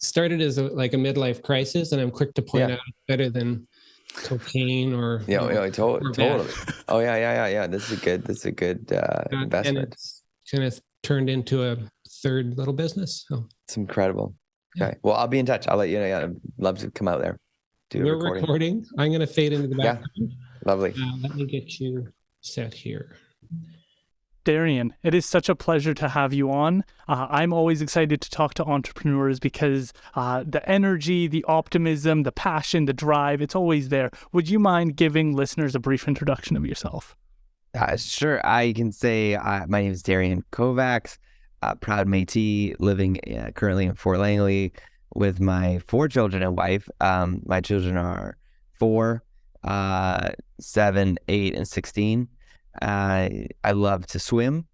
started as like a midlife crisis, and I'm quick to point Yeah. out better than cocaine or Totally. Oh yeah. This is a good and investment. it's kind of turned into a third little business. So It's incredible. yeah. Okay. Well, I'll be in touch. I'll let you know. Yeah, I'd love to come out there. Do We're a recording. recording. I'm going to fade into the background. Yeah. Lovely. Let me get you set here. Darian, it is such a pleasure to have you on. I'm always excited to talk to entrepreneurs because the energy, the optimism, the passion, the drive, it's always there. Would you mind giving listeners a brief introduction of yourself? Sure. I can say my name is Darian Kovacs, proud Métis, living currently in Fort Langley with my 4 children and wife. My children are 4, 7, 8, and 16. I love to swim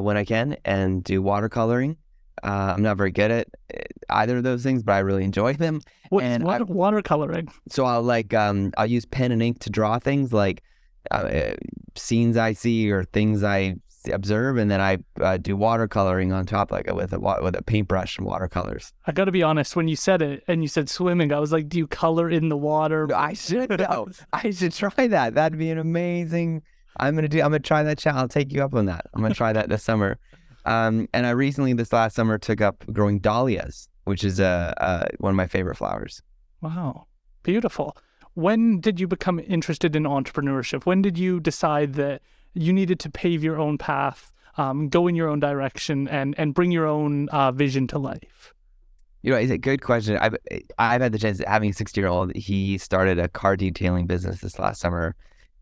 when I can and do watercoloring. I'm not very good at either of those things, but I really enjoy them. What's watercoloring? So I'll use pen and ink to draw things like scenes I see or things I observe, and then I do watercoloring on top, like with a paintbrush and watercolors. I got to be honest, when you said it and you said swimming, I was like, do you color in the water? I should try that. That'd be an amazing. I'm gonna try that challenge. I'll take you up on that. I'm gonna try that this summer. And I recently, this last summer, took up growing dahlias, which is one of my favorite flowers. Wow, beautiful. When did you become interested in entrepreneurship? When did you decide that you needed to pave your own path, go in your own direction, and bring your own vision to life? You know, it's a good question. I've had the chance, having a 60-year-old, he started a car detailing business this last summer.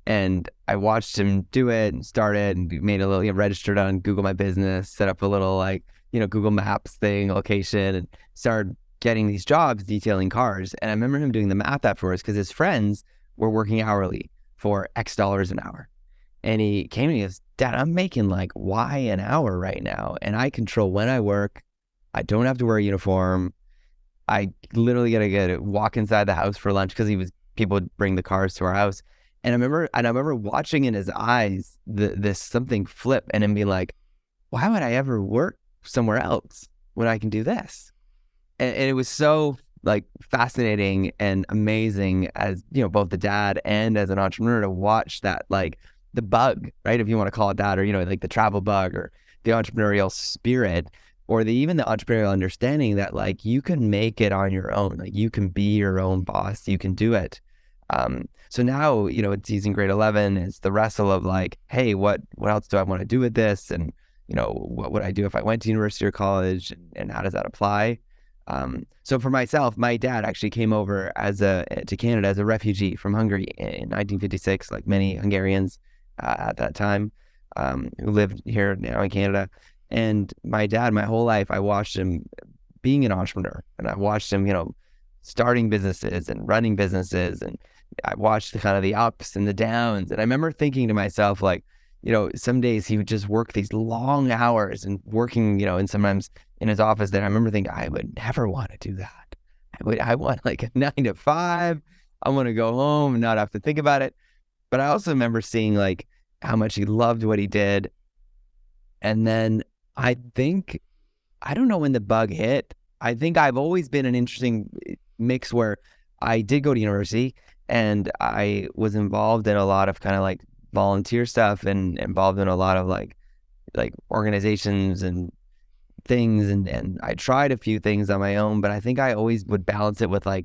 And I watched him do it and started and made a little, registered on Google My Business, set up a little Google Maps thing, location, and started getting these jobs detailing cars. And I remember him doing the math at first because his friends were working hourly for X dollars an hour. And he came to me and goes, Dad, I'm making like Y an hour right now. And I control when I work. I don't have to wear a uniform. I literally got to walk inside the house for lunch because people would bring the cars to our house. And I remember watching in his eyes this something flip and then be like, why would I ever work somewhere else when I can do this? And it was so fascinating and amazing as, both the dad and as an entrepreneur to watch that, the bug, right? If you want to call it that, or, the travel bug or the entrepreneurial spirit or even the entrepreneurial understanding that you can make it on your own. You can be your own boss. You can do it. So now, he's in grade 11. It's the wrestle of hey, what else do I want to do with this? And, what would I do if I went to university or college, and how does that apply? So for myself, my dad actually came over to Canada as a refugee from Hungary in 1956, like many Hungarians at that time, who lived here now in Canada. And my dad, my whole life, I watched him being an entrepreneur, and I watched him, starting businesses and running businesses, and I watched the ups and the downs. And I remember thinking to myself, some days he would just work these long hours and working, and sometimes in his office there. I remember thinking, I would never want to do that. I want a 9 to 5. I want to go home and not have to think about it. But I also remember seeing how much he loved what he did. And then I don't know when the bug hit. I think I've always been an interesting mix where I did go to university and I was involved in a lot of volunteer stuff and involved in a lot of organizations and things. And I tried a few things on my own, but I think I always would balance it with a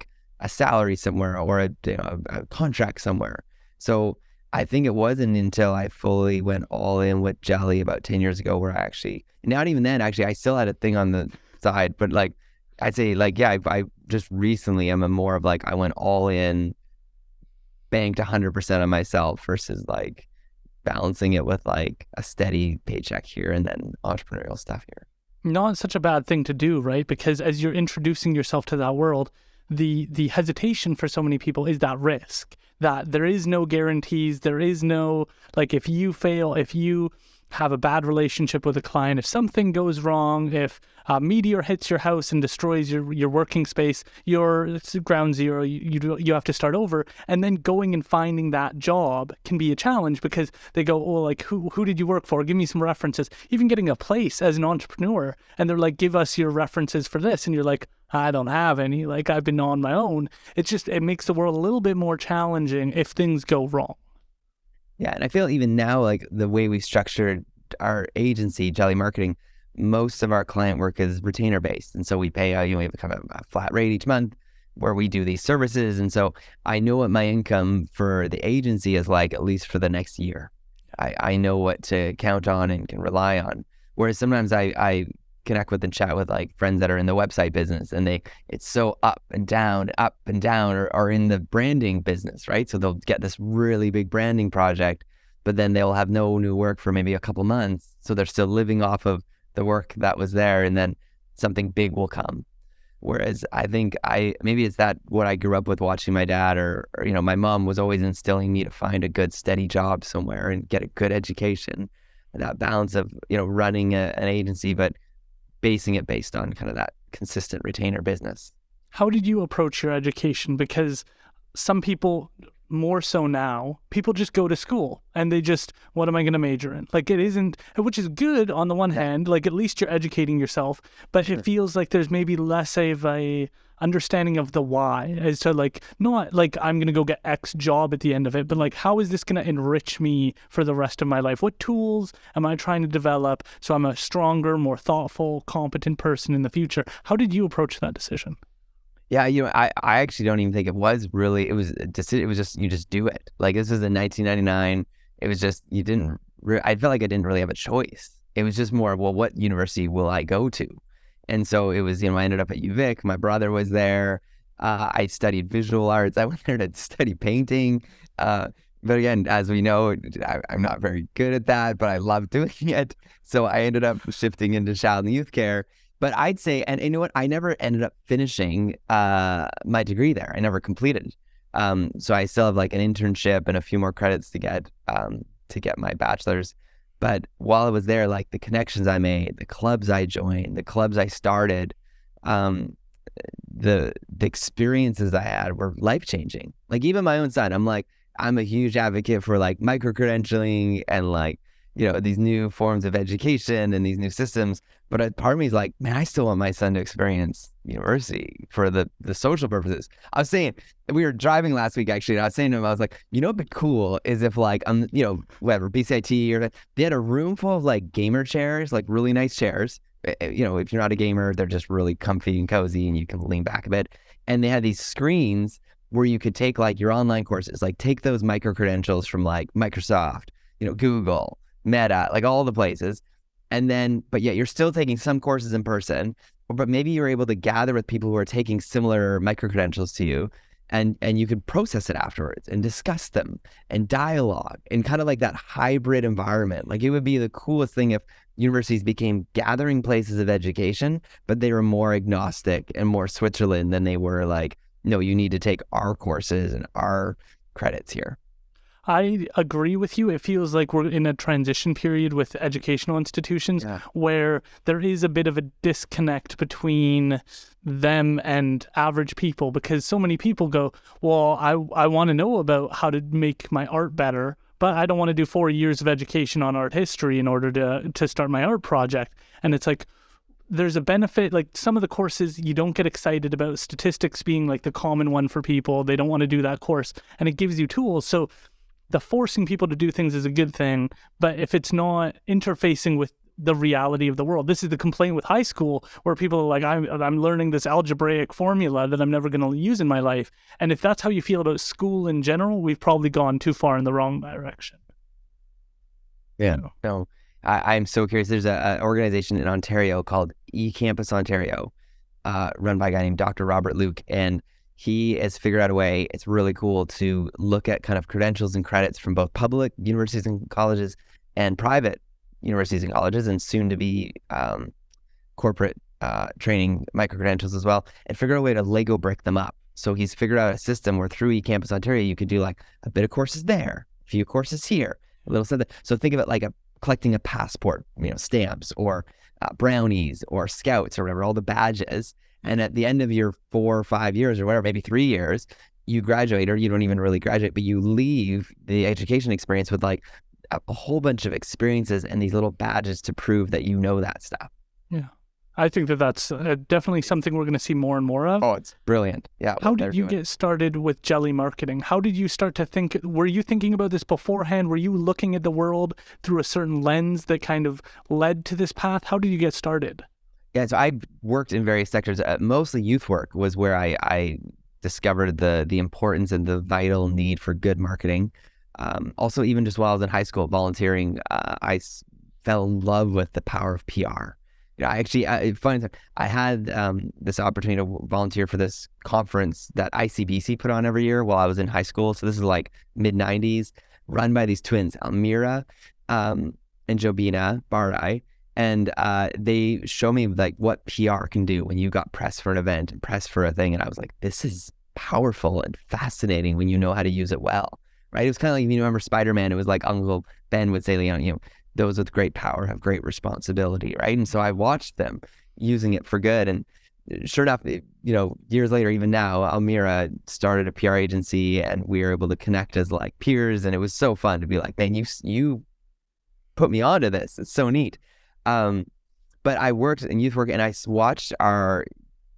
salary somewhere or a contract somewhere. So I think it wasn't until I fully went all in with Jelly about 10 years ago where I actually, not even then, actually, I still had a thing on the side, but I'd say I just recently am more of I went all in, banked 100% on myself versus balancing it with a steady paycheck here and then entrepreneurial stuff here. Not such a bad thing to do, right? Because as you're introducing yourself to that world, the hesitation for so many people is that risk, that there is no guarantees. There is no, if you fail, if you have a bad relationship with a client, if something goes wrong, if a meteor hits your house and destroys your working space, it's ground zero, you have to start over. And then going and finding that job can be a challenge because they go, oh, like, who did you work for? Give me some references. Even getting a place as an entrepreneur, and they're like, give us your references for this. And you're like, I don't have any, like, I've been on my own. It makes the world a little bit more challenging if things go wrong. Yeah, and I feel even now, like the way we structured our agency, Jelly Marketing, most of our client work is retainer based, and so we pay we have kind of a flat rate each month where we do these services, and so I know what my income for the agency is like at least for the next year. I know what to count on and can rely on. Whereas sometimes I connect with and chat with like friends that are in the website business, and it's so up and down, or in the branding business, right? So they'll get this really big branding project, but then they'll have no new work for maybe a couple months. So they're still living off of the work that was there, and then something big will come. Whereas I think maybe it's that what I grew up with watching my dad or my mom was always instilling me to find a good steady job somewhere and get a good education, and that balance of running an agency, but basing it based on kind of that consistent retainer business. How did you approach your education? Because some people, more so now, people just go to school and they just, what am I going to major in? Like it isn't, which is good on the one hand, like at least you're educating yourself, but It feels like there's maybe less of a understanding of the why as to like, not like I'm going to go get X job at the end of it, but like, how is this going to enrich me for the rest of my life? What tools am I trying to develop so I'm a stronger, more thoughtful, competent person in the future? How did you approach that decision? Yeah, I actually don't even think it was really, it was just, you just do it. Like this was in 1999. It was just, I felt like I didn't really have a choice. It was just more, well, what university will I go to? And so it was, I ended up at UVic. My brother was there. I studied visual arts. I went there to study painting. But again, as we know, I'm not very good at that, but I love doing it. So I ended up shifting into child and youth care. But I'd say, and you know what, I never ended up finishing my degree there. I never completed. So I still have like an internship and a few more credits to get my bachelor's. But while I was there, like the connections I made, the clubs I joined, the clubs I started, the experiences I had were life-changing. Like even my own son, I'm a huge advocate for like micro-credentialing and like, these new forms of education and these new systems. But part of me is like, man, I still want my son to experience university for the social purposes. I was saying, we were driving last week actually, and I was saying to him, I was like, what'd be cool is if like, whatever, BCIT or they had a room full of like gamer chairs, like really nice chairs. If you're not a gamer, they're just really comfy and cozy and you can lean back a bit. And they had these screens where you could take like your online courses, like take those micro credentials from like Microsoft, Google, Meta, like all the places. And then, but yeah, you're still taking some courses in person, but maybe you're able to gather with people who are taking similar micro-credentials to you, and you can process it afterwards and discuss them and dialogue and kind of like that hybrid environment. Like it would be the coolest thing if universities became gathering places of education, but they were more agnostic and more Switzerland than they were like, no, you need to take our courses and our credits here. I agree with you. It feels like we're in a transition period with educational institutions where there is a bit of a disconnect between them and average people, because so many people go, well, I want to know about how to make my art better, but I don't want to do 4 years of education on art history in order to start my art project. And it's like, there's a benefit, like some of the courses you don't get excited about, statistics being like the common one for people. They don't want to do that course, and it gives you tools. So the forcing people to do things is a good thing, but if it's not interfacing with the reality of the world, this is the complaint with high school, where people are like, I'm learning this algebraic formula that I'm never going to use in my life. And if that's how you feel about school in general, we've probably gone too far in the wrong direction. Yeah, no, I'm so curious. There's an organization in Ontario called eCampus Ontario, run by a guy named Dr. Robert Luke, and he has figured out a way, it's really cool, to look at kind of credentials and credits from both public universities and colleges and private universities and colleges, and soon to be corporate training micro-credentials as well, and figure out a way to Lego brick them up. So he's figured out a system where through eCampus Ontario, you could do like a bit of courses there, a few courses here, a little something. So think of it like collecting a passport, stamps or brownies or scouts or whatever, all the badges. And at the end of your 4 or 5 years or whatever, maybe 3 years, you graduate, or you don't even really graduate, but you leave the education experience with like a whole bunch of experiences and these little badges to prove that you know that stuff. Yeah. I think that that's definitely something we're going to see more and more of. Oh, it's brilliant. Yeah. How did you get started with jelly marketing? How did you start to think? Were you thinking about this beforehand? Were you looking at the world through a certain lens that kind of led to this path? How did you get started? Yeah, so I worked in various sectors. Mostly youth work was where I discovered the importance and the vital need for good marketing. Also, even just while I was in high school volunteering, fell in love with the power of PR. I had this opportunity to volunteer for this conference that ICBC put on every year while I was in high school. So this is like mid-90s, run by these twins, Almira and Jobina Barai. And they show me like what PR can do when you got press for an event and press for a thing. And I was like, this is powerful and fascinating when you know how to use it well, right? It was kind of like, if you remember Spider-Man, it was like Uncle Ben would say, those with great power have great responsibility, right? And so I watched them using it for good. And sure enough, years later, even now, Almira started a PR agency and we were able to connect as like peers. And it was so fun to be like, man, you put me onto this. It's so neat. But I worked in youth work and I watched our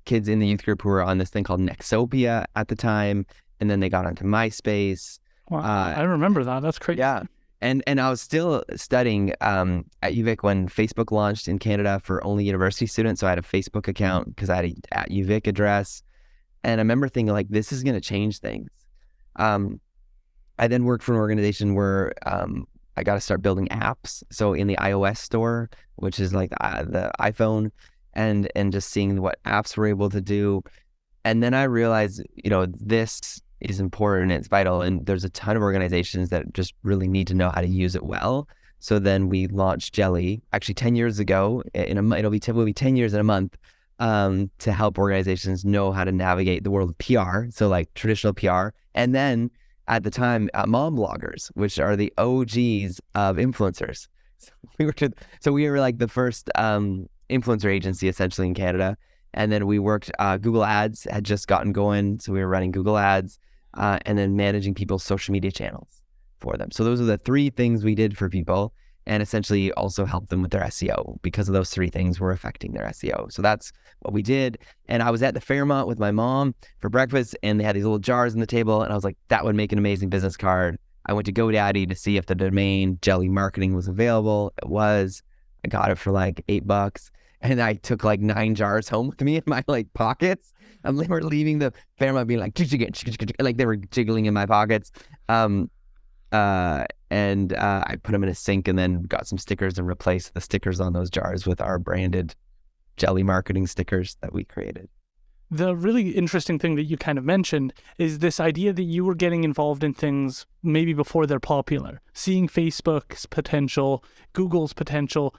kids in the youth group who were on this thing called Nexopia at the time. And then they got onto MySpace. Wow, I remember that. That's crazy. Yeah. And I was still studying at UVic when Facebook launched in Canada for only university students. So I had a Facebook account because I had a at UVic address. And I remember thinking like, this is going to change things. I then worked for an organization where I got to start building apps. So in the iOS store, which is like the iPhone, and just seeing what apps we're able to do. And then I realized, this is important, it's vital, and there's a ton of organizations that just really need to know how to use it well. So then we launched Jelly, actually 10 years ago. It'll be 10 years in a month, to help organizations know how to navigate the world of PR, so like traditional PR, and then at the time, mom bloggers, which are the OGs of influencers. So we were like the first influencer agency essentially in Canada. And then we worked, Google Ads had just gotten going. So we were running Google Ads and then managing people's social media channels for them. So those are the 3 things we did for people, and essentially also helped them with their SEO because of those 3 things were affecting their SEO. So that's what we did. And I was at the Fairmont with my mom for breakfast, and they had these little jars on the table, and I was like, that would make an amazing business card. I went to GoDaddy to see if the domain Jelly Marketing was available. It was. I got it for like $8. And I took like 9 jars home with me in my like pockets. They were leaving the Fairmont being like, like they were jiggling in my pockets. And I put them in a sink and then got some stickers and replaced the stickers on those jars with our branded Jelly Marketing stickers that we created. The really interesting thing that you kind of mentioned is this idea that you were getting involved in things maybe before they're popular, seeing Facebook's potential, Google's potential.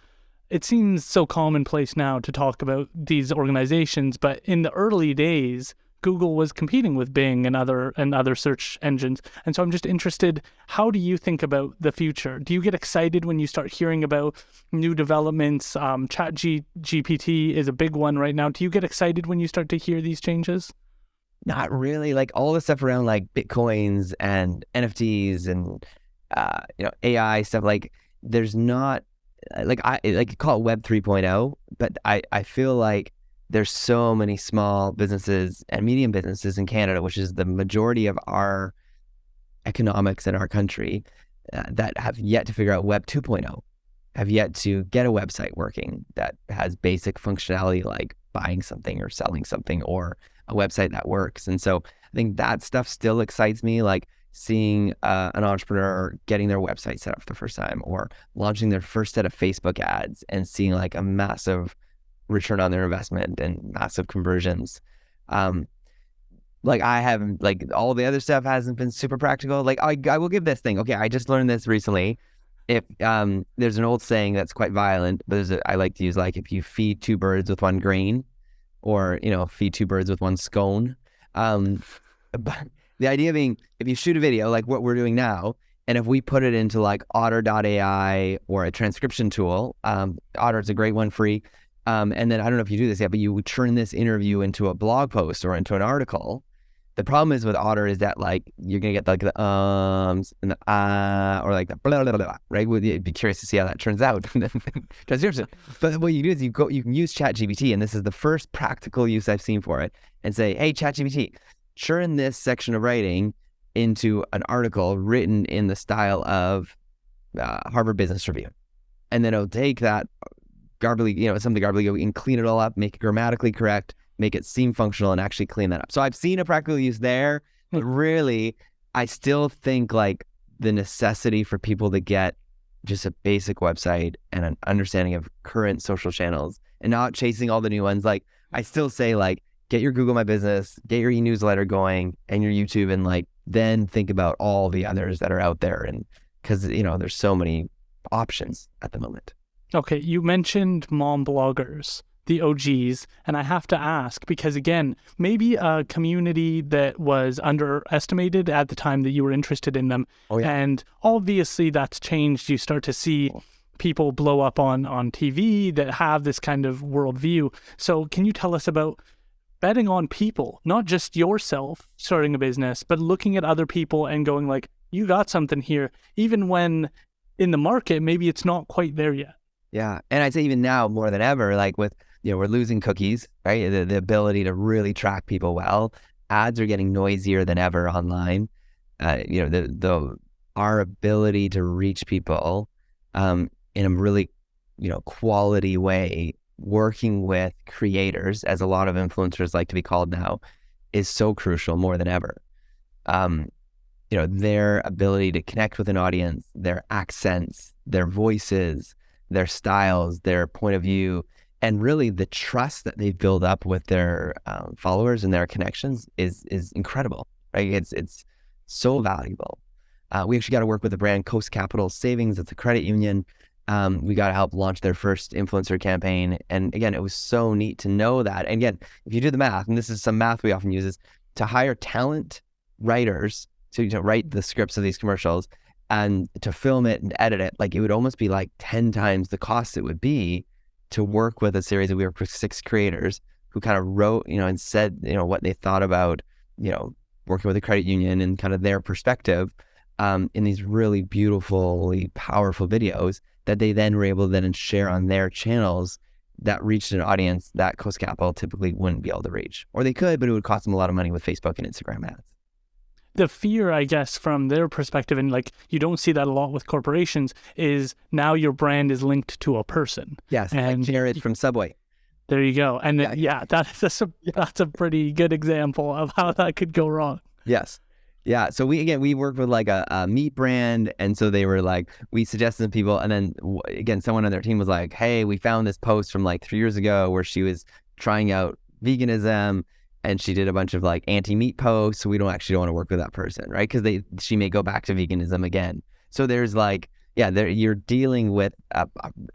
It seems so commonplace now to talk about these organizations, but in the early days, Google was competing with Bing and other search engines. And so I'm just interested, how do you think about the future? Do you get excited when you start hearing about new developments? GPT is a big one right now. Do you get excited when you start to hear these changes? Not really. Like all the stuff around like Bitcoins and NFTs and AI stuff, like there's not I call it Web 3.0, but I feel like there's so many small businesses and medium businesses in Canada, which is the majority of our economics in our country, that have yet to figure out Web 2.0, have yet to get a website working that has basic functionality like buying something or selling something, or a website that works. And so I think that stuff still excites me, like seeing an entrepreneur getting their website set up for the first time, or launching their first set of Facebook ads and seeing like a massive return on their investment and massive conversions. Like I haven't, like all the other stuff hasn't been super practical. Like I will give this thing. Okay, I just learned this recently. If there's an old saying that's quite violent, but I like to use, like, if you feed 2 birds with 1 grain, or feed 2 birds with 1 scone. But the idea being, if you shoot a video like what we're doing now, And if we put it into like Otter.ai or a transcription tool, Otter is a great one, free. And then I don't know if you do this yet, but you would turn this interview into a blog post or into an article. The problem is with Otter is that like you're gonna get like the and the or like the blah blah blah, right? You'd be curious to see how that turns out. But what you do is you can use ChatGPT, and this is the first practical use I've seen for it, and say, hey, ChatGPT, turn this section of writing into an article written in the style of Harvard Business Review, and then it'll take that garbly, some of the garbly, and clean it all up, make it grammatically correct, make it seem functional, and actually clean that up. So I've seen a practical use there, but really, I still think like the necessity for people to get just a basic website and an understanding of current social channels and not chasing all the new ones. Like I still say like, get your Google My Business, get your e-newsletter going and your YouTube, and like, then think about all the others that are out there. And because, there's so many options at the moment. Okay. You mentioned mom bloggers, the OGs, and I have to ask because, again, maybe a community that was underestimated at the time that you were interested in them. Oh, yeah. And obviously that's changed. You start to see people blow up on TV that have this kind of worldview. So can you tell us about betting on people, not just yourself starting a business, but looking at other people and going like, you got something here, even when in the market, maybe it's not quite there yet. Yeah. And I'd say even now more than ever, like with, we're losing cookies, right? The ability to really track people well. Ads are getting noisier than ever online. Our ability to reach people in a really, quality way, working with creators, as a lot of influencers like to be called now, is so crucial more than ever. Their ability to connect with an audience, their accents, their voices, their styles, their point of view, and really the trust that they build up with their followers and their connections is incredible, right? It's so valuable. We actually got to work with the brand Coast Capital Savings. It's a credit union. We got to help launch their first influencer campaign. And again, it was so neat to know that. And again, if you do the math, and this is some math we often use, is to hire talent writers to write the scripts of these commercials and to film it and edit it, like it would almost be like 10 times the cost it would be to work with a series. We worked with 6 creators who kind of wrote, and said, what they thought about, working with a credit union and kind of their perspective in these really beautifully powerful videos that they then were able to then share on their channels that reached an audience that Coast Capital typically wouldn't be able to reach. Or they could, but it would cost them a lot of money with Facebook and Instagram ads. The fear, I guess, from their perspective, and like you don't see that a lot with corporations, is now your brand is linked to a person. Yes, and like Jared from Subway. There you go. And that's a pretty good example of how that could go wrong. Yes. Yeah. So we worked with like a meat brand. And so they were like, we suggested to people. And then again, someone on their team was like, hey, we found this post from like 3 years ago where she was trying out veganism and she did a bunch of like anti-meat posts. So we don't want to work with that person, right? Because she may go back to veganism again. So there's like, you're dealing with a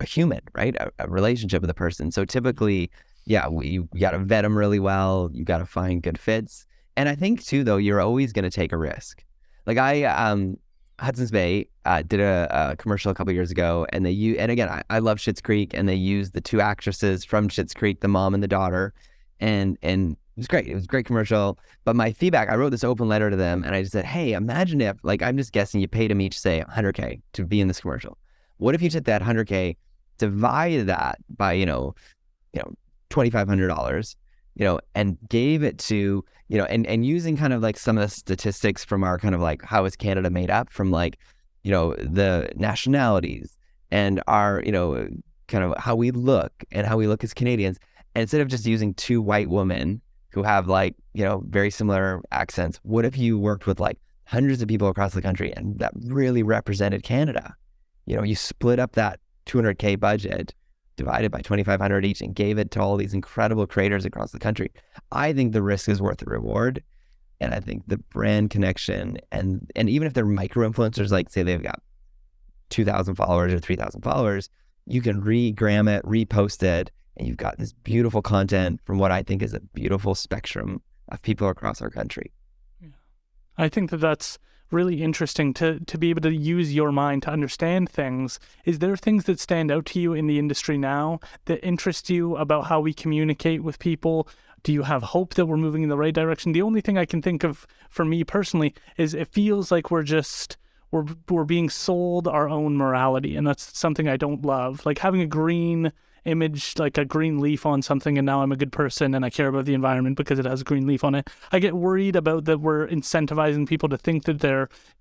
human, right? A relationship with a person. So typically, you got to vet them really well. You got to find good fits. And I think too, though, you're always going to take a risk. Like Hudson's Bay did a commercial a couple years ago, and again, I love Schitt's Creek, and they used the 2 actresses from Schitt's Creek, the mom and the daughter, and it was great. It was a great commercial. But my feedback, I wrote this open letter to them, and I just said, hey, imagine if, like, I'm just guessing you paid them each, say, $100K to be in this commercial. What if you took that $100K, divide that by $2,500, and gave it to, and using kind of like some of the statistics from our kind of like, how is Canada made up from like, the nationalities and our, kind of how we look as Canadians. And instead of just using 2 white women who have like, very similar accents, what if you worked with like hundreds of people across the country and that really represented Canada? You split up that $200K budget, divided by 2,500 each, and gave it to all these incredible creators across the country. I think the risk is worth the reward. And I think the brand connection and even if they're micro influencers, like say they've got 2,000 followers or 3,000 followers, you can regram it, repost it, and you've got this beautiful content from what I think is a beautiful spectrum of people across our country. Yeah. I think that's really interesting to be able to use your mind to understand things. Is there things that stand out to you in the industry now that interest you about how we communicate with people? Do you have hope that we're moving in the right direction? The only thing I can think of for me personally is it feels like we're being sold our own morality, and that's something I don't love. Like having a green image, like a green leaf on something, and now I'm a good person and I care about the environment because it has a green leaf on it. I get worried about that we're incentivizing people to think that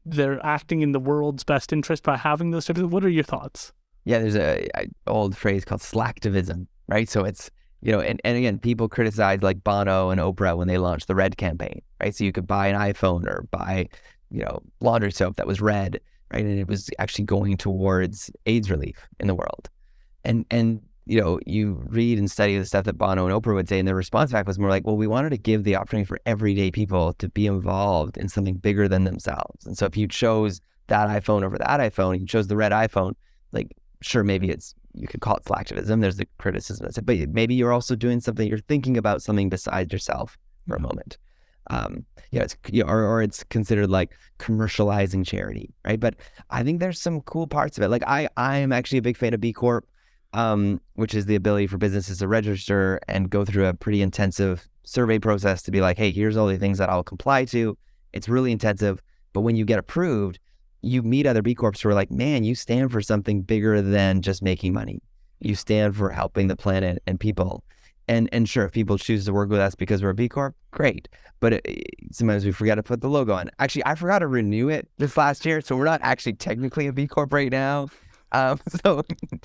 they're acting in the world's best interest by having those types of. What are your thoughts? Yeah, there's a old phrase called slacktivism, right? So it's, and again, people criticize like Bono and Oprah when they launched the Red campaign, right? So you could buy an iPhone or buy, laundry soap that was red, right? And it was actually going towards AIDS relief in the world. And you read and study the stuff that Bono and Oprah would say, and their response back was more like, well, we wanted to give the opportunity for everyday people to be involved in something bigger than themselves. And so if you chose that iPhone over that iPhone, you chose the red iPhone, like, sure, maybe you could call it slacktivism. There's the criticism of it, but maybe you're also doing something, you're thinking about something besides yourself for a moment. Or it's considered like commercializing charity, right? But I think there's some cool parts of it. Like I am actually a big fan of B Corp, which is the ability for businesses to register and go through a pretty intensive survey process to be like, hey, here's all the things that I'll comply to. It's really intensive, but when you get approved, you meet other B Corps who are like, man, you stand for something bigger than just making money. You stand for helping the planet and people. And sure, if people choose to work with us because we're a B Corp, great. But sometimes we forget to put the logo on. Actually, I forgot to renew it this last year, so we're not actually technically a B Corp right now. So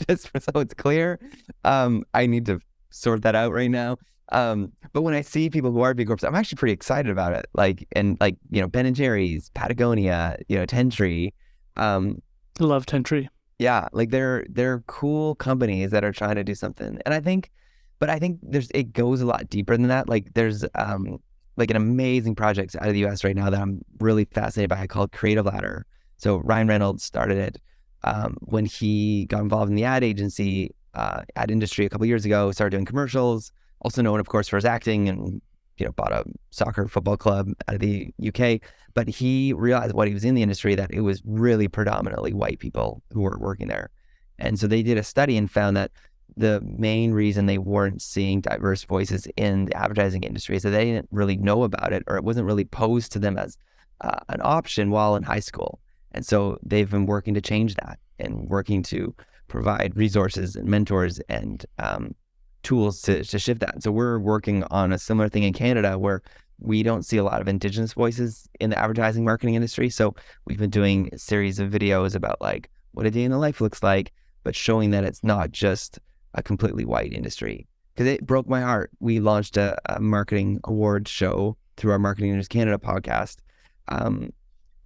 just so it's clear, I need to sort that out right now. But when I see people who are B Corps, I'm actually pretty excited about it. Ben & Jerry's, Patagonia, Tentree. Love Tentree. Yeah, like they're cool companies that are trying to do something. And I think it goes a lot deeper than that. Like there's like an amazing project out of the US right now that I'm really fascinated by called Creative Ladder. So Ryan Reynolds started it when he got involved in the ad agency, ad industry a couple of years ago, started doing commercials, also known, of course, for his acting, and bought a soccer football club out of the UK. But he realized when he was in the industry that it was really predominantly white people who were working there. And so they did a study and found that the main reason they weren't seeing diverse voices in the advertising industry is that they didn't really know about it, or it wasn't really posed to them as an option while in high school. And so they've been working to change that and working to provide resources and mentors and tools to shift that. And so we're working on a similar thing in Canada where we don't see a lot of Indigenous voices in the advertising marketing industry. So we've been doing a series of videos about like what a day in the life looks like, but showing that it's not just a completely white industry. Because it broke my heart. We launched a marketing award show through our Marketing News Canada podcast.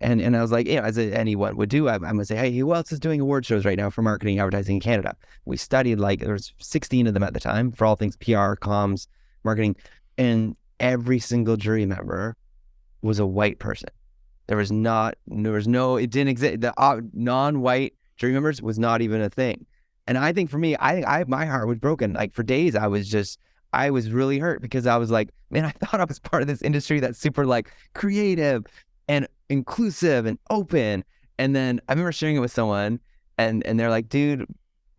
And I was like, as anyone would do, I'm going to say, hey, who else is doing award shows right now for marketing advertising in Canada? We studied, there was 16 of them at the time for all things PR, comms, marketing. And every single jury member was a white person. It didn't exist. The non-white jury members was not even a thing. And I think for me, my heart was broken. Like for days, I was really hurt because I was like, man, I thought I was part of this industry that's super like creative and inclusive and open. And then I remember sharing it with someone and they're like, dude,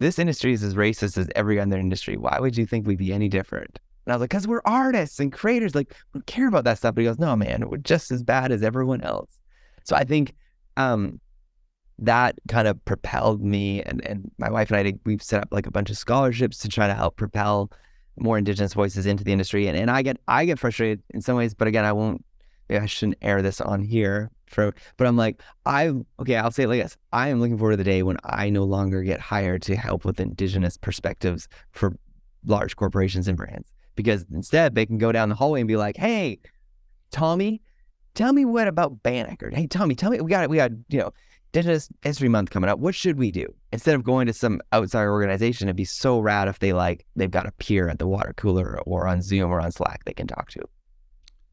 this industry is as racist as every other industry. Why would you think we'd be any different? And I was like, because we're artists and creators. Like, we don't care about that stuff. But he goes, no, man, we're just as bad as everyone else. So I think that kind of propelled me and my wife and I, we've set up like a bunch of scholarships to try to help propel more Indigenous voices into the industry. And I get frustrated in some ways, but again, I shouldn't air this on here but I'm like, I'll say it like this. I am looking forward to the day when I no longer get hired to help with Indigenous perspectives for large corporations and brands, because instead they can go down the hallway and be like, hey, Tommy, tell me what about Bannock, or hey, Tommy, tell me, we got Indigenous History Month coming up. What should we do? Instead of going to some outside organization, it'd be so rad if they've got a peer at the water cooler or on Zoom or on Slack they can talk to.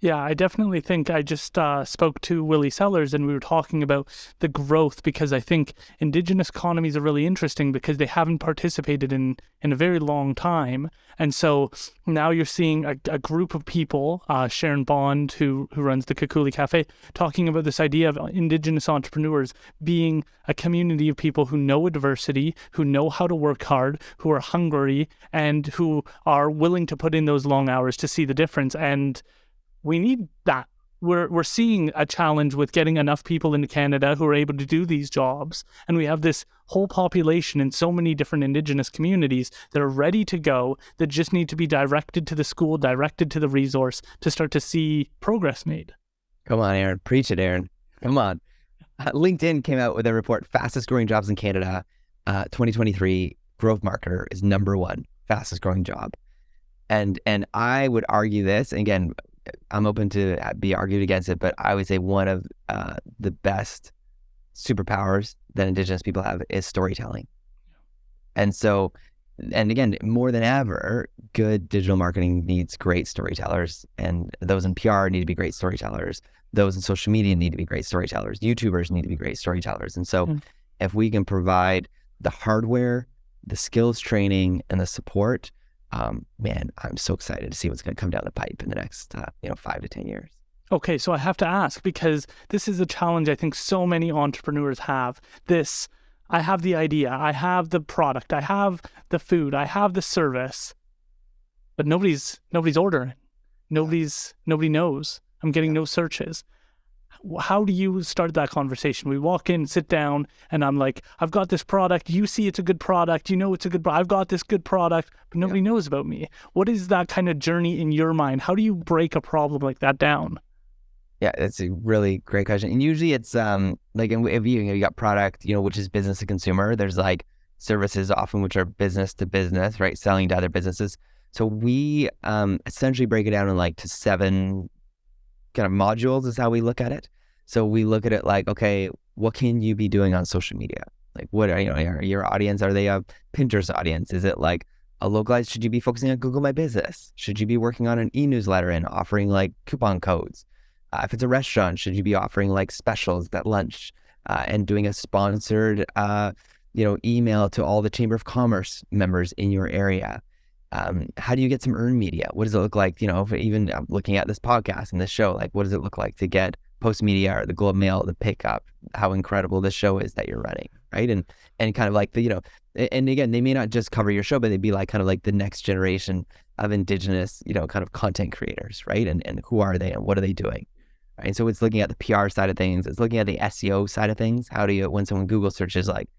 Yeah, I definitely think I just spoke to Willie Sellers and we were talking about the growth, because I think Indigenous economies are really interesting because they haven't participated in a very long time. And so now you're seeing a group of people, Sharon Bond, who runs the Kukuli Cafe, talking about this idea of Indigenous entrepreneurs being a community of people who know adversity, who know how to work hard, who are hungry, and who are willing to put in those long hours to see the difference. And we need that. We're seeing a challenge with getting enough people into Canada who are able to do these jobs. And we have this whole population in so many different Indigenous communities that are ready to go, that just need to be directed to the school, directed to the resource to start to see progress made. Come on, Aaron. Preach it, Aaron. Come on. LinkedIn came out with a report, fastest growing jobs in Canada, 2023, growth marketer is number one, fastest growing job. And I would argue this, and again, I'm open to be argued against it, but I would say one of the best superpowers that Indigenous people have is storytelling. And so, and again, more than ever, good digital marketing needs great storytellers, and those in PR need to be great storytellers. Those in social media need to be great storytellers. YouTubers need to be great storytellers. And so if we can provide the hardware, the skills training, and the support, man, I'm so excited to see what's going to come down the pipe in the next, 5 to 10 years. Okay, so I have to ask, because this is a challenge I think so many entrepreneurs have. I have the idea, I have the product, I have the food, I have the service, but nobody's ordering. Nobody knows. I'm getting no searches. How do you start that conversation? We walk in, sit down, and I'm like, I've got this product. You see it's a good product. You know it's a good product. I've got this good product, but nobody knows about me. What is that kind of journey in your mind? How do you break a problem like that down? Yeah, that's a really great question. And usually it's like if you got product, which is business to consumer, there's like services often which are business to business, right? Selling to other businesses. So we essentially break it down in like to 7 kind of modules is how we look at it. So we look at it like, okay, what can you be doing on social media? Like what are your audience? Are they a Pinterest audience? Is it like a localized? Should you be focusing on Google My Business? Should you be working on an e-newsletter and offering like coupon codes? If it's a restaurant, should you be offering like specials at lunch and doing a sponsored, email to all the Chamber of Commerce members in your area? How do you get some earned media? What does it look like? Even looking at this podcast and this show, like what does it look like to get Post Media or the Globe Mail to pick up how incredible this show is that you're running, right? And kind of like and again, they may not just cover your show, but they'd be like kind of like the next generation of Indigenous, kind of content creators, right? And who are they and what are they doing? Right? And so it's looking at the PR side of things. It's looking at the SEO side of things. How do you, when someone Google searches like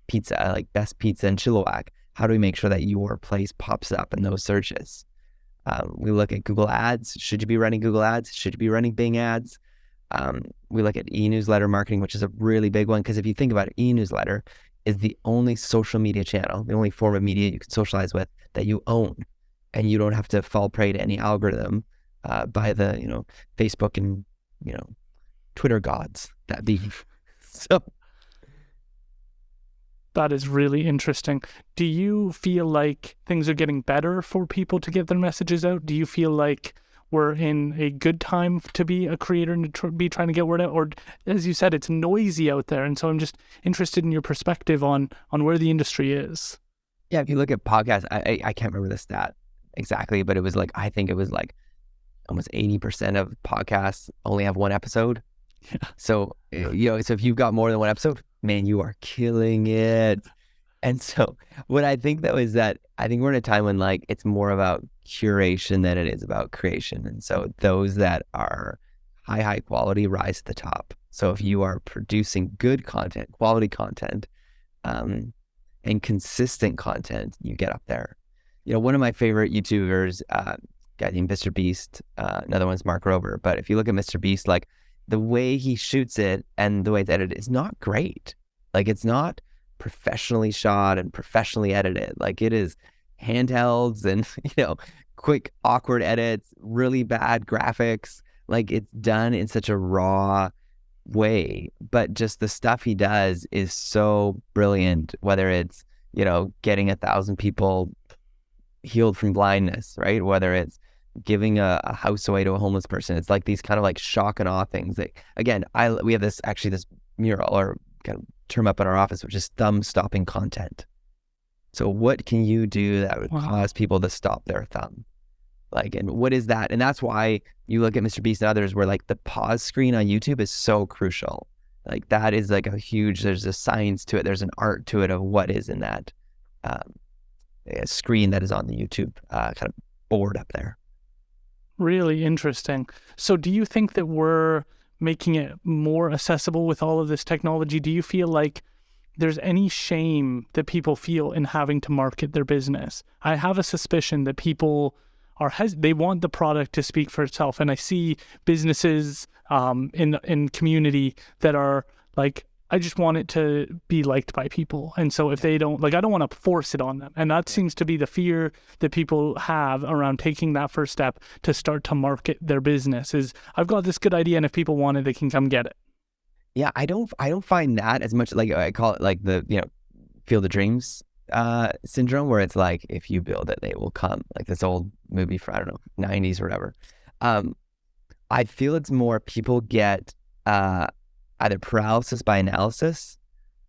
pizza, like best pizza in Chilliwack, how do we make sure that your place pops up in those searches? We look at Google Ads. Should you be running Google Ads? Should you be running Bing Ads? We look at e-newsletter marketing, which is a really big one, because if you think about it, e-newsletter is the only social media channel, the only form of media you can socialize with that you own, and you don't have to fall prey to any algorithm by the Facebook and Twitter gods that be. So that is really interesting. Do you feel like things are getting better for people to get their messages out? Do you feel like we're in a good time to be a creator and to be trying to get word out? Or as you said, it's noisy out there. And so I'm just interested in your perspective on where the industry is. Yeah, if you look at podcasts, I can't remember the stat exactly, but it was like, I think it was like almost 80% of podcasts only have one episode. Yeah. So, so if you've got more than one episode, man, you are killing it. And so what I think though is that I think we're in a time when like it's more about curation than it is about creation. And so those that are high quality rise to the top. So if you are producing good content, quality content, and consistent content, you get up there. One of my favorite YouTubers, guy named Mr. Beast, another one's Mark Rober. But if you look at Mr. Beast, like the way he shoots it and the way it's edited is not great. Like it's not professionally shot and professionally edited. Like it is handhelds and, quick, awkward edits, really bad graphics. Like it's done in such a raw way, but just the stuff he does is so brilliant, whether it's, getting 1,000 people healed from blindness, right? Whether it's giving a house away to a homeless person. It's like these kind of like shock and awe things. Like, again, we have this mural or kind of term up in our office, which is thumb stopping content. So what can you do that would cause people to stop their thumb? Like, and what is that? And that's why you look at Mr. Beast and others where like the pause screen on YouTube is so crucial. Like that is like there's a science to it. There's an art to it of what is in that screen that is on the YouTube kind of board up there. Really interesting. So do you think that we're making it more accessible with all of this technology? Do you feel like there's any shame that people feel in having to market their business? I have a suspicion that people they want the product to speak for itself. And I see businesses in community that are like, I just want it to be liked by people. And so if they don't, like, I don't want to force it on them. And that seems to be the fear that people have around taking that first step to start to market their business is, I've got this good idea, and if people want it, they can come get it. Yeah, I don't find that as much, like I call it like the, Field of Dreams syndrome, where it's like, if you build it, they will come. Like this old movie from, I don't know, 90s or whatever. I feel it's more people get either paralysis by analysis,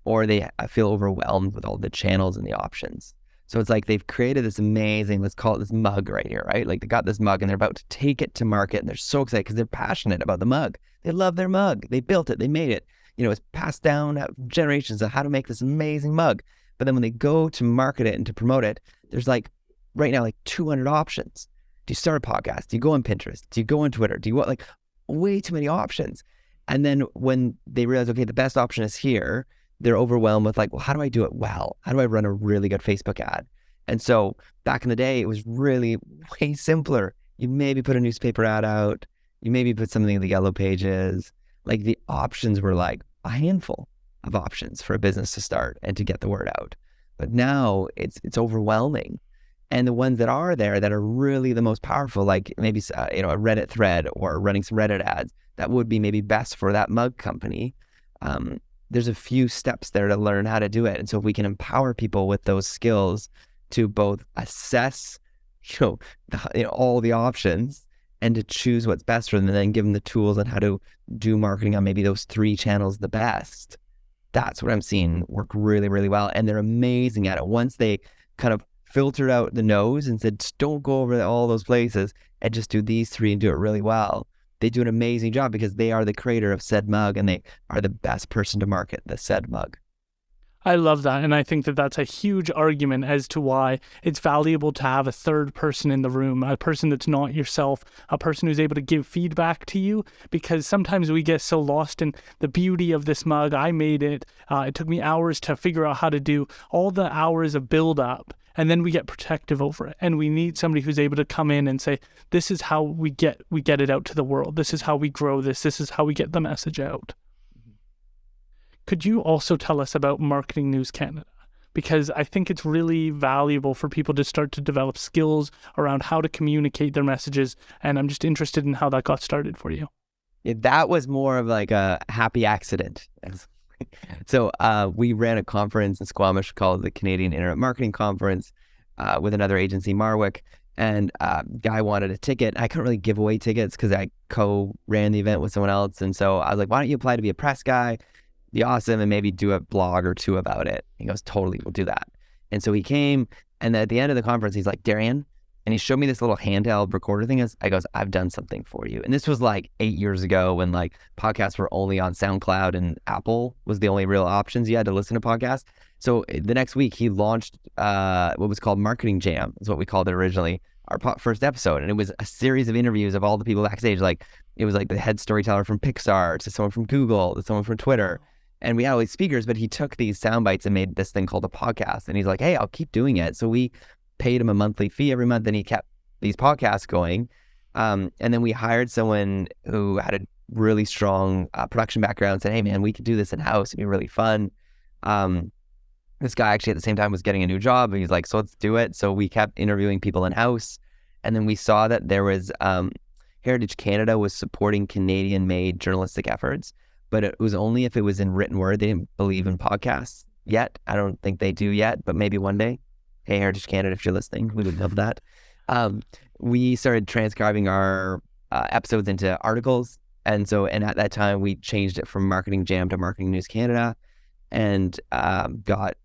or they feel overwhelmed with all the channels and the options. So it's like they've created this amazing, let's call it this mug right here, right? Like they got this mug and they're about to take it to market, and they're so excited because they're passionate about the mug. They love their mug. They built it. They made it. It's passed down generations of how to make this amazing mug. But then when they go to market it and to promote it, there's like right now like 200 options. Do you start a podcast? Do you go on Pinterest? Do you go on Twitter? Do you want like way too many options? And then when they realize, okay, the best option is here, they're overwhelmed with like, well, how do I do it well? How do I run a really good Facebook ad? And so back in the day, it was really way simpler. You maybe put a newspaper ad out. You maybe put something in the yellow pages. Like the options were like a handful of options for a business to start and to get the word out. But now it's overwhelming. And the ones that are there that are really the most powerful, like maybe a Reddit thread or running some Reddit ads, that would be maybe best for that mug company. There's a few steps there to learn how to do it. And so if we can empower people with those skills to both assess, all the options and to choose what's best for them, and then give them the tools on how to do marketing on maybe those 3 channels the best. That's what I'm seeing work really, really well. And they're amazing at it. Once they kind of filtered out the no's and said, just don't go over all those places and just do these 3 and do it really well, they do an amazing job because they are the creator of said mug and they are the best person to market the said mug. I love that. And I think that that's a huge argument as to why it's valuable to have a third person in the room, a person that's not yourself, a person who's able to give feedback to you, because sometimes we get so lost in the beauty of this mug. I made it. It took me hours to figure out how to do all the hours of build up. And then we get protective over it. And we need somebody who's able to come in and say, this is how we get it out to the world. This is how we grow this. This is how we get the message out. Could you also tell us about Marketing News Canada? Because I think it's really valuable for people to start to develop skills around how to communicate their messages. And I'm just interested in how that got started for you. Yeah, that was more of like a happy accident. So we ran a conference in Squamish called the Canadian Internet Marketing Conference with another agency, Marwick, and guy wanted a ticket. I couldn't really give away tickets because I co-ran the event with someone else. And so I was like, why don't you apply to be a press guy? Be awesome, and maybe do a blog or 2 about it. He goes, totally, we'll do that. And so he came, and at the end of the conference, he's like, Darian, and he showed me this little handheld recorder thing. I goes, I've done something for you. And this was like 8 years ago when like podcasts were only on SoundCloud and Apple was the only real options you had to listen to podcasts. So the next week he launched what was called Marketing Jam, is what we called it originally, our first episode. And it was a series of interviews of all the people backstage. Like it was like the head storyteller from Pixar to someone from Google to someone from Twitter. And we had all these speakers, but he took these sound bites and made this thing called a podcast. And he's like, hey, I'll keep doing it. So we paid him a monthly fee every month, and he kept these podcasts going. And then we hired someone who had a really strong production background and said, hey, man, we could do this in-house. It'd be really fun. This guy actually at the same time was getting a new job. And he's like, so let's do it. So we kept interviewing people in-house. And then we saw that there was Heritage Canada was supporting Canadian-made journalistic efforts. But it was only if it was in written word. They didn't believe in podcasts yet. I don't think they do yet, but maybe one day. Hey, Heritage Canada, if you're listening, we would love that. We started transcribing our episodes into articles. And at that time, we changed it from Marketing Jam to Marketing News Canada, and got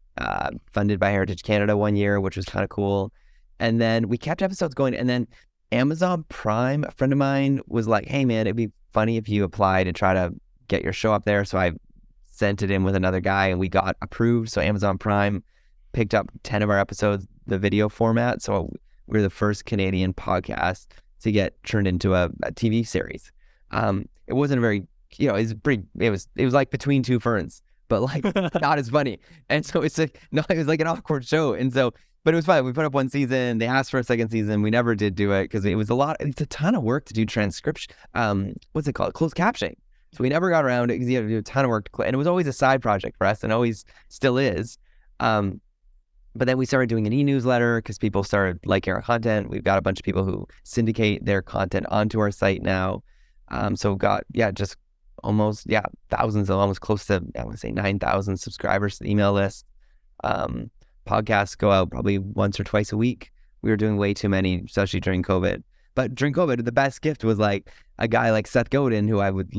funded by Heritage Canada one year, which was kind of cool. And then we kept episodes going. And then Amazon Prime, a friend of mine was like, hey, man, it'd be funny if you applied and try to get your show up there. So I sent it in with another guy and we got approved. So Amazon Prime picked up 10 of our episodes, the video format. So we're the first Canadian podcast to get turned into a TV series. It wasn't a very, it was like Between Two Ferns, but like not as funny. And so it's like, no, it was like an awkward show. And so, but it was fun. We put up one season. They asked for a second season. We never did do it because it's a ton of work to do transcription. What's it called? Closed captioning. So we never got around it because you had to do a ton of work. And it was always a side project for us and always still is. But then we started doing an e-newsletter because people started liking our content. We've got a bunch of people who syndicate their content onto our site now. So we've got, just almost, thousands, almost close to, I want to say 9,000 subscribers to the email list. Podcasts go out probably once or twice a week. We were doing way too many, especially during COVID. But during COVID, the best gift was like a guy like Seth Godin, who I would,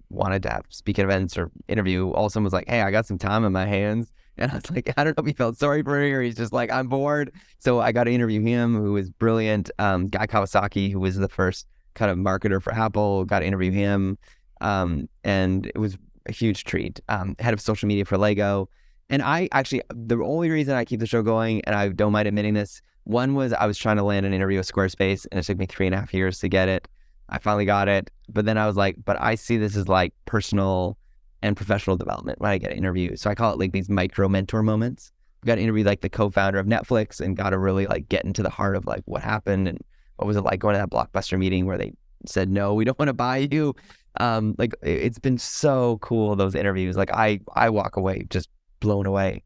wanted to have speak at events or interview. All of a sudden was like, hey, I got some time in my hands. And I was like, I don't know if he felt sorry for me or he's just like, I'm bored. So I got to interview him, who was brilliant. Guy Kawasaki, who was the first kind of marketer for Apple, got to interview him. And it was a huge treat. Head of social media for Lego. And the only reason I keep the show going, and I don't mind admitting this, one was I was trying to land an interview with Squarespace and it took me 3.5 years to get it. I finally got it. But then I was like, but I see this as like personal and professional development when I get an interview. So I call it like these micro mentor moments. I got to interview like the co-founder of Netflix and got to really like get into the heart of like what happened and what was it like going to that Blockbuster meeting where they said, no, we don't want to buy you. Like it's been so cool, those interviews. Like I walk away just blown away.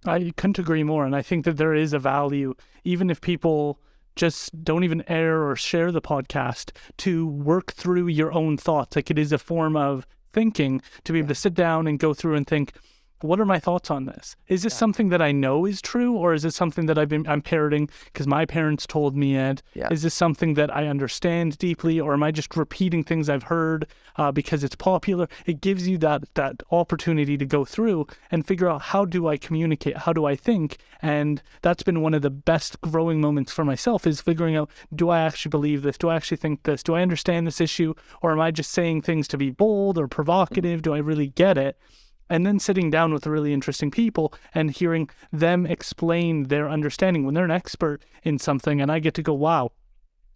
I couldn't agree more. And I think that there is a value, even if people just don't even air or share the podcast, to work through your own thoughts. Like it is a form of thinking to be able to sit down and go through and think, what are my thoughts on this? Is this something that I know is true, or is it something that I'm parroting because my parents told me it? Yeah. Is this something that I understand deeply, or am I just repeating things I've heard because it's popular? It gives you that opportunity to go through and figure out, how do I communicate? How do I think? And that's been one of the best growing moments for myself, is figuring out, do I actually believe this? Do I actually think this? Do I understand this issue? Or am I just saying things to be bold or provocative? Do I really get it? And then sitting down with really interesting people and hearing them explain their understanding when they're an expert in something. And I get to go, wow,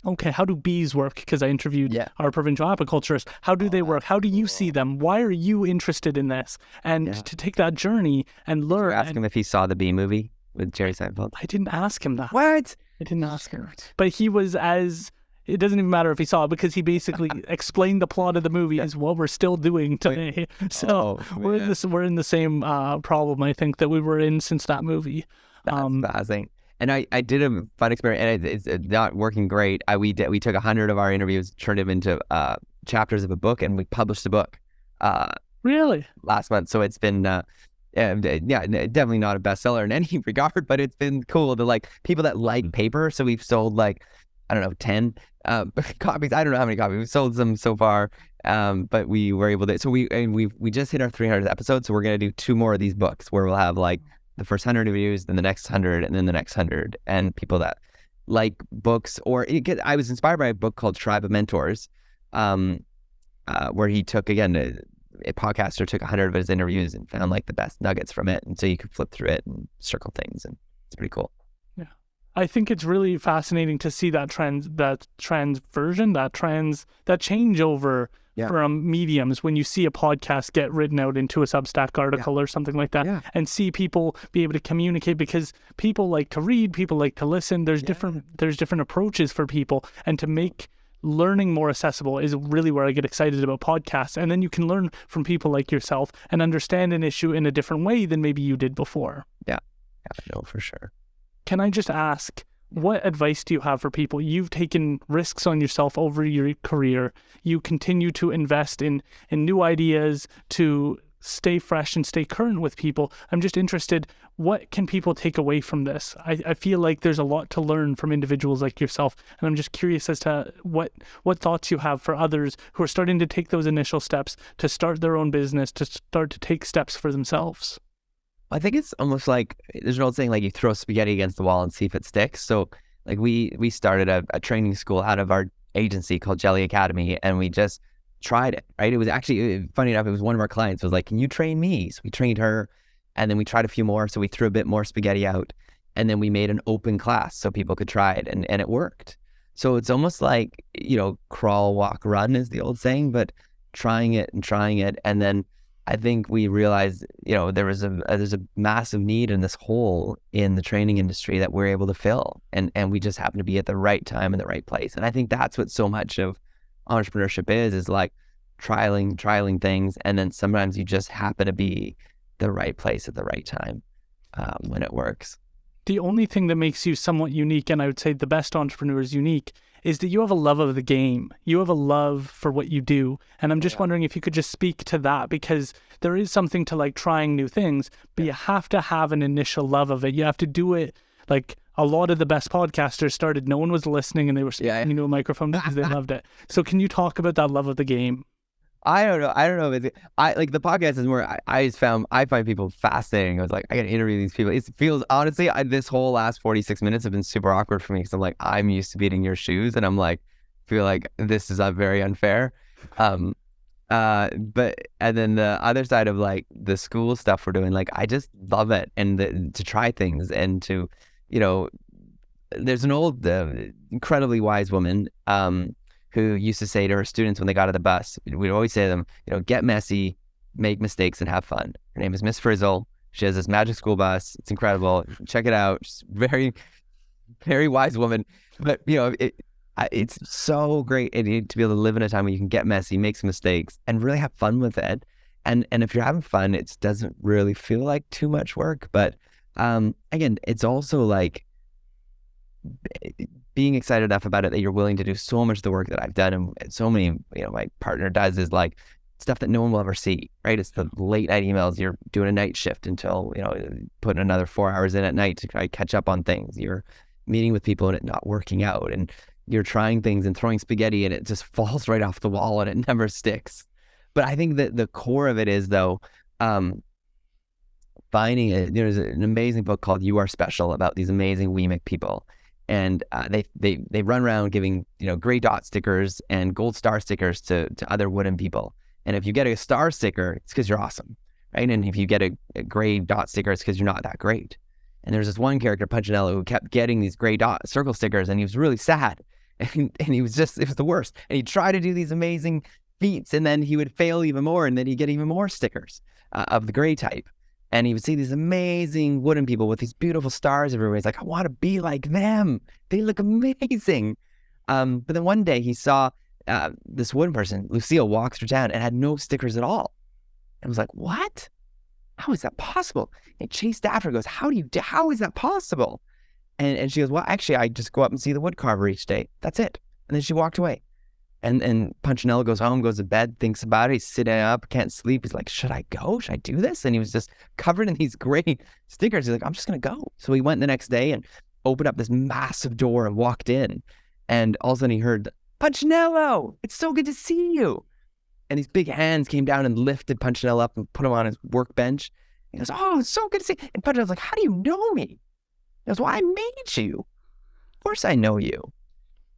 okay, how do bees work? Because I interviewed our provincial apiculturist. How do they work? How do you see them? Why are you interested in this? And to take that journey and learn. Ask him if he saw the Bee Movie with Jerry Seinfeld. I didn't ask him that. What? I didn't ask him. But he was it doesn't even matter if he saw it, because he basically explained the plot of the movie as what we're still doing today. So we're in the same problem, I think, that we were in since that movie. That's amazing. And I did a fun experiment, and it's not working great. We took 100 of our interviews, turned them into chapters of a book, and we published the book. Really? Last month. So it's been definitely not a bestseller in any regard, but it's been cool to like people that like paper. So we've sold like, I don't know, 10 copies. I don't know how many copies. We've sold them so far, but we were able to. So we just hit our 300th episode. So we're going to do 2 more of these books where we'll have like the first 100 reviews, then the next 100, and then the next 100. And people that like books, I was inspired by a book called Tribe of Mentors, where he took, again, a podcaster took 100 of his interviews and found like the best nuggets from it. And so you could flip through it and circle things, and it's pretty cool. I think it's really fascinating to see that transversion, that changeover from mediums, when you see a podcast get written out into a Substack article or something like that, and see people be able to communicate, because people like to read, people like to listen. There's different approaches for people, and to make learning more accessible is really where I get excited about podcasts. And then you can learn from people like yourself and understand an issue in a different way than maybe you did before. Yeah, no, for sure. Can I just ask, what advice do you have for people? You've taken risks on yourself over your career. You continue to invest in new ideas to stay fresh and stay current with people. I'm just interested, what can people take away from this? I feel like there's a lot to learn from individuals like yourself, and I'm just curious as to what thoughts you have for others who are starting to take those initial steps to start their own business, to start to take steps for themselves. I think it's almost like there's an old saying, like you throw spaghetti against the wall and see if it sticks. So like we started a training school out of our agency called Jelly Academy, and we just tried it, right? It was actually, funny enough, it was one of our clients was like, can you train me? So we trained her, and then we tried a few more. So we threw a bit more spaghetti out, and then we made an open class so people could try it, and it worked. So it's almost like, crawl, walk, run is the old saying, but trying it. And then I think we realized, there's a massive need in this hole in the training industry that we're able to fill. And we just happen to be at the right time in the right place. And I think that's what so much of entrepreneurship is like trialing things. And then sometimes you just happen to be the right place at the right time when it works. The only thing that makes you somewhat unique, and I would say the best entrepreneurs unique, is that you have a love of the game. You have a love for what you do. And I'm just wondering if you could just speak to that, because there is something to like trying new things, but you have to have an initial love of it. You have to do it. Like a lot of the best podcasters started, no one was listening and they were speaking into a microphone because they loved it. So can you talk about that love of the game? I don't know. I like the podcast is more. I find people fascinating. I was like, I got to interview these people. It feels honestly, this whole last 46 minutes have been super awkward for me because I'm like, I'm used to being in your shoes, and I'm like, feel like this is very unfair. But and then the other side of like the school stuff we're doing, like I just love it, and to try things and to, there's an old, incredibly wise woman. Who used to say to her students when they got on the bus, we'd always say to them, get messy, make mistakes, and have fun. Her name is Miss Frizzle. She has this magic school bus. It's incredible. Check it out. She's very, very wise woman. But, it's so great to be able to live in a time where you can get messy, make some mistakes, and really have fun with it. And if you're having fun, it doesn't really feel like too much work. But again, it's also like being excited enough about it that you're willing to do so much of the work that I've done, and so many, my partner does, is like stuff that no one will ever see, right? It's the late night emails. You're doing a night shift until, putting another 4 hours in at night to try to catch up on things. You're meeting with people and it not working out, and you're trying things and throwing spaghetti and it just falls right off the wall and it never sticks. But I think that the core of it is though, finding it. There's an amazing book called You Are Special about these amazing WeMake people. And they run around giving, gray dot stickers and gold star stickers to other wooden people. And if you get a star sticker, it's because you're awesome, right? And if you get a gray dot sticker, it's because you're not that great. And there's this one character, Punchinello, who kept getting these gray dot circle stickers, and he was really sad. And he was it was the worst. And he'd try to do these amazing feats, and then he would fail even more, and then he'd get even more stickers of the gray type. And he would see these amazing wooden people with these beautiful stars everywhere. He's like, I want to be like them. They look amazing. But then one day he saw this wooden person, Lucille, walks through town and had no stickers at all. And was like, what? How is that possible? And chased after her, goes, how is that possible? And she goes, well, actually, I just go up and see the wood carver each day. That's it. And then she walked away. And Punchinello goes home, goes to bed, thinks about it. He's sitting up, can't sleep. He's like, should I go? Should I do this? And he was just covered in these gray stickers. He's like, I'm just going to go. So he went the next day and opened up this massive door and walked in. And all of a sudden he heard, Punchinello, it's so good to see you. And these big hands came down and lifted Punchinello up and put him on his workbench. He goes, oh, it's so good to see you. And Punchinello's like, how do you know me? He goes, well, I made you. Of course I know you.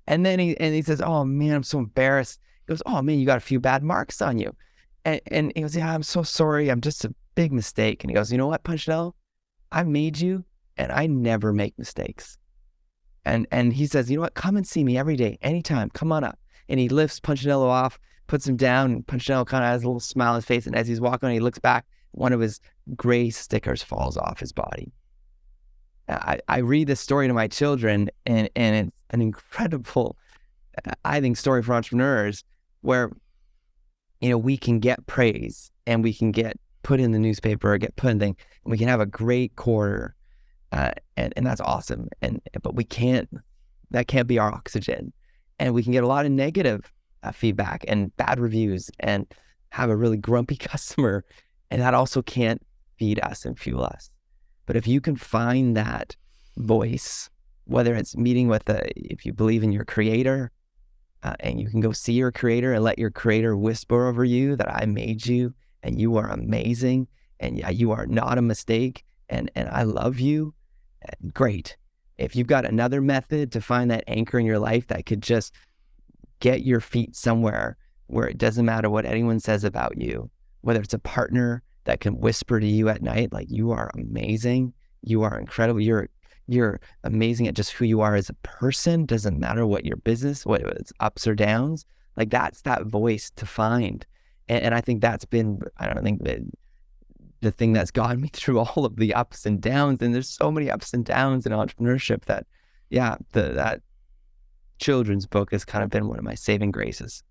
And then he says, oh man, I'm so embarrassed. He goes, oh man, you got a few bad marks on you. And he goes, yeah, I'm so sorry. I'm just a big mistake. And he goes, you know what, Punchinello? I made you and I never make mistakes. And he says, you know what? Come and see me every day, anytime. Come on up. And he lifts Punchinello off, puts him down. And Punchinello kind of has a little smile on his face. And as he's walking, he looks back. One of his gray stickers falls off his body. I read this story to my children, and it's an incredible, I think, story for entrepreneurs where, we can get praise and we can get put in the newspaper or get put in things, and we can have a great quarter, and that's awesome. But that can't be our oxygen. And we can get a lot of negative feedback and bad reviews and have a really grumpy customer And that also can't feed us and fuel us. But if you can find that voice, whether it's meeting with if you believe in your creator, and you can go see your creator and let your creator whisper over you that I made you and you are amazing and you are not a mistake and I love you, great. If you've got another method to find that anchor in your life that could just get your feet somewhere where it doesn't matter what anyone says about you, whether it's a partner that can whisper to you at night, like, you are amazing, you are incredible, you're amazing at just who you are as a person, doesn't matter what your business, what it's ups or downs, like that's that voice to find. And I think that's been, I don't think that the thing that's gotten me through all of the ups and downs, and there's so many ups and downs in entrepreneurship that, yeah, that children's book has kind of been one of my saving graces.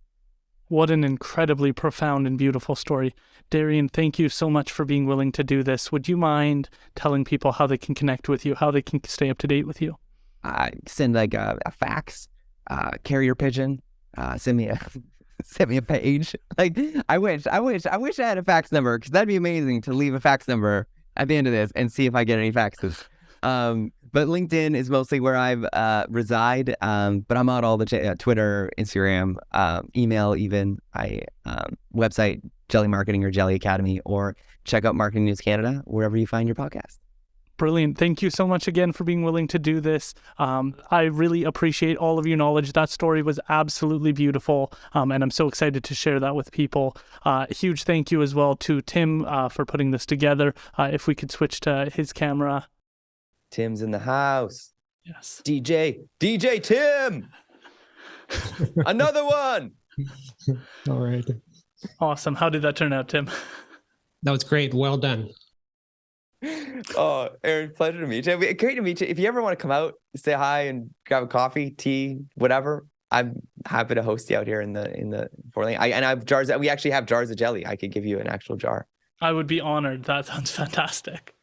What an incredibly profound and beautiful story. Darian, thank you so much for being willing to do this. Would you mind telling people how they can connect with you, how they can stay up to date with you? Send like a fax, carrier pigeon, send me a page. Like, I wish I had a fax number, because that'd be amazing to leave a fax number at the end of this and see if I get any faxes. But LinkedIn is mostly where I reside. But I'm on all the Twitter, Instagram, email even. Website, Jelly Marketing or Jelly Academy, or check out Marketing News Canada, wherever you find your podcast. Brilliant. Thank you so much again for being willing to do this. I really appreciate all of your knowledge. That story was absolutely beautiful, and I'm so excited to share that with people. Huge thank you as well to Tim for putting this together. If we could switch to his camera. Tim's in the house. Yes. DJ Tim! Another one! All right. Awesome. How did that turn out, Tim? That was great. Well done. Oh, Aaron, pleasure to meet you. Great to meet you. If you ever want to come out, say hi and grab a coffee, tea, whatever, I'm happy to host you out here in the Fort Langley. And I have jars. We actually have jars of jelly. I could give you an actual jar. I would be honored. That sounds fantastic.